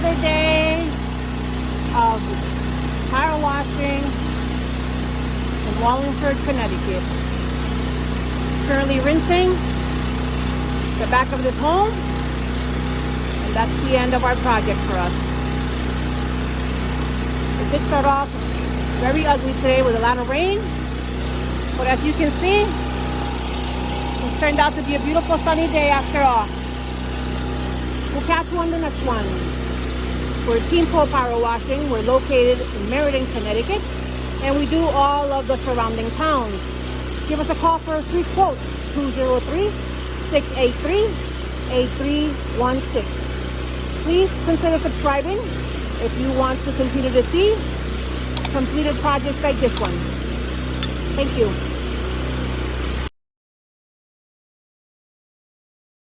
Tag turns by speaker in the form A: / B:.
A: another day of power washing in Wallingford, Connecticut. Currently rinsing the back of this home, and that's the end of our project for us. It did start off very ugly today with a lot of rain, but as you can see, it's turned out to be a beautiful sunny day after all. We'll catch you on the next one. We're Team Pro Power Washing. We're located in Meriden, Connecticut, and we do all of the surrounding towns. Give us a call for a free quote, 203-683-8316. Please consider subscribing if you want to continue to see completed projects like this one. Thank you.